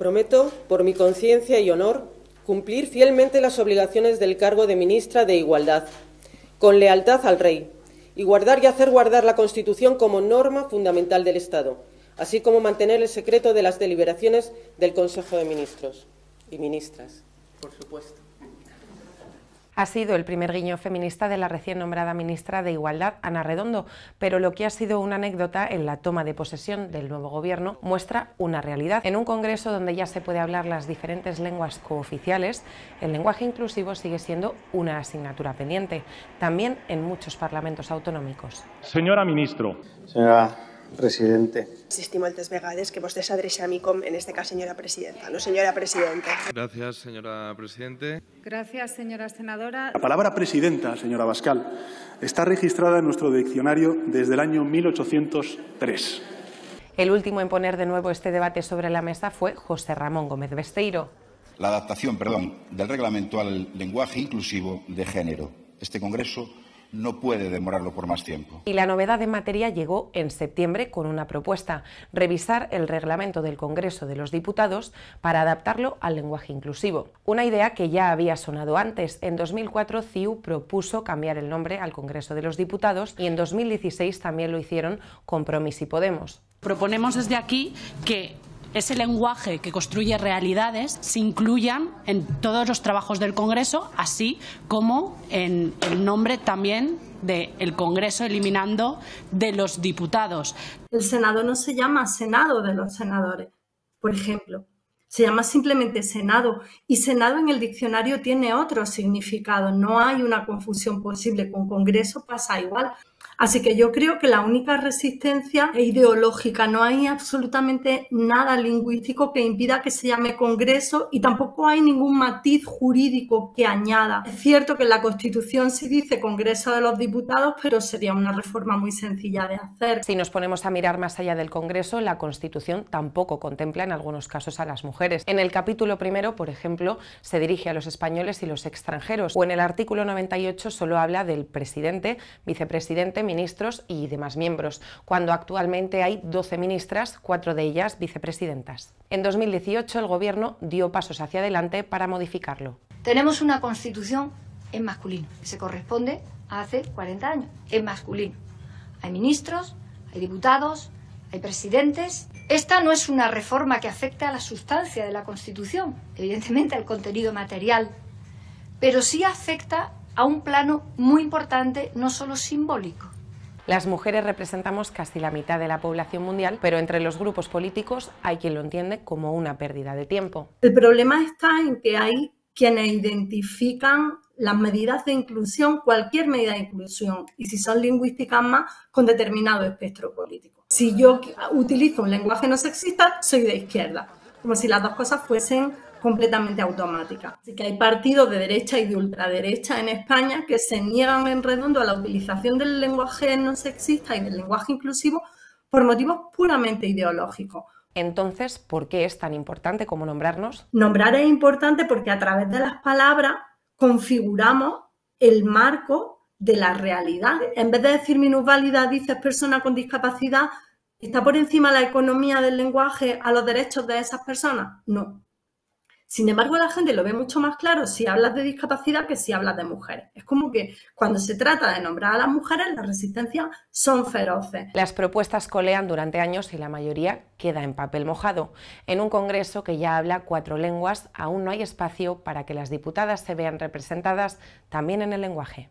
Prometo, por mi conciencia y honor, cumplir fielmente las obligaciones del cargo de ministra de Igualdad, con lealtad al Rey, y guardar y hacer guardar la Constitución como norma fundamental del Estado, así como mantener el secreto de las deliberaciones del Consejo de Ministros y Ministras, por supuesto. Ha sido el primer guiño feminista de la recién nombrada ministra de Igualdad, Ana Redondo, pero lo que ha sido una anécdota en la toma de posesión del nuevo gobierno muestra una realidad. En un congreso donde ya se puede hablar las diferentes lenguas cooficiales, el lenguaje inclusivo sigue siendo una asignatura pendiente, también en muchos parlamentos autonómicos. Señora ministro. Señora Presidente. Existim moltes vegades que vostè s'adreça a mi com, en este cas, senyora presidenta, no senyora presidenta. Gracias, señora Presidente. Gracias, señora senadora. La palabra presidenta, señora Abascal, está registrada en nuestro diccionario desde el año 1803. El último en poner de nuevo este debate sobre la mesa fue José Ramón Gómez Besteiro. La adaptación, del reglamento al lenguaje inclusivo de género. Este Congreso no puede demorarlo por más tiempo. Y la novedad en materia llegó en septiembre con una propuesta: revisar el reglamento del Congreso de los Diputados para adaptarlo al lenguaje inclusivo. Una idea que ya había sonado antes. En 2004 CiU propuso cambiar el nombre al Congreso de los Diputados y en 2016 también lo hicieron Compromís y Podemos. Proponemos desde aquí que ese lenguaje que construye realidades se incluyan en todos los trabajos del Congreso, así como en el nombre también del Congreso, eliminando de los diputados. El Senado no se llama Senado de los senadores, por ejemplo. Se llama simplemente Senado, y Senado en el diccionario tiene otro significado. No hay una confusión posible. Con Congreso pasa igual. Así que yo creo que la única resistencia es ideológica. No hay absolutamente nada lingüístico que impida que se llame Congreso y tampoco hay ningún matiz jurídico que añada. Es cierto que en la Constitución sí dice Congreso de los Diputados, pero sería una reforma muy sencilla de hacer. Si nos ponemos a mirar más allá del Congreso, la Constitución tampoco contempla en algunos casos a las mujeres. En el capítulo primero, por ejemplo, se dirige a los españoles y los extranjeros, o en el artículo 98 solo habla del presidente, vicepresidente, ministros y demás miembros, cuando actualmente hay 12 ministras, 4 de ellas vicepresidentas. En 2018 el Gobierno dio pasos hacia adelante para modificarlo. Tenemos una Constitución en masculino, que se corresponde a hace 40 años, en masculino. Hay ministros, hay diputados, hay presidentes. Esta no es una reforma que afecte a la sustancia de la Constitución, evidentemente al contenido material, pero sí afecta a un plano muy importante, no solo simbólico. Las mujeres representamos casi la mitad de la población mundial, pero entre los grupos políticos hay quien lo entiende como una pérdida de tiempo. El problema está en que hay quienes identifican las medidas de inclusión, cualquier medida de inclusión, y si son lingüísticas más, con determinado espectro político. Si yo utilizo un lenguaje no sexista, soy de izquierda, como si las dos cosas fuesen completamente automáticas. Así que hay partidos de derecha y de ultraderecha en España que se niegan en redondo a la utilización del lenguaje no sexista y del lenguaje inclusivo por motivos puramente ideológicos. Entonces, ¿por qué es tan importante como nombrarnos? Nombrar es importante porque a través de las palabras configuramos el marco de la realidad. En vez de decir minusválida, dices persona con discapacidad, ¿está por encima la economía del lenguaje a los derechos de esas personas? No. Sin embargo, la gente lo ve mucho más claro si hablas de discapacidad que si hablas de mujeres. Es como que cuando se trata de nombrar a las mujeres, las resistencias son feroces. Las propuestas colean durante años y la mayoría queda en papel mojado. En un Congreso que ya habla 4 lenguas, aún no hay espacio para que las diputadas se vean representadas también en el lenguaje.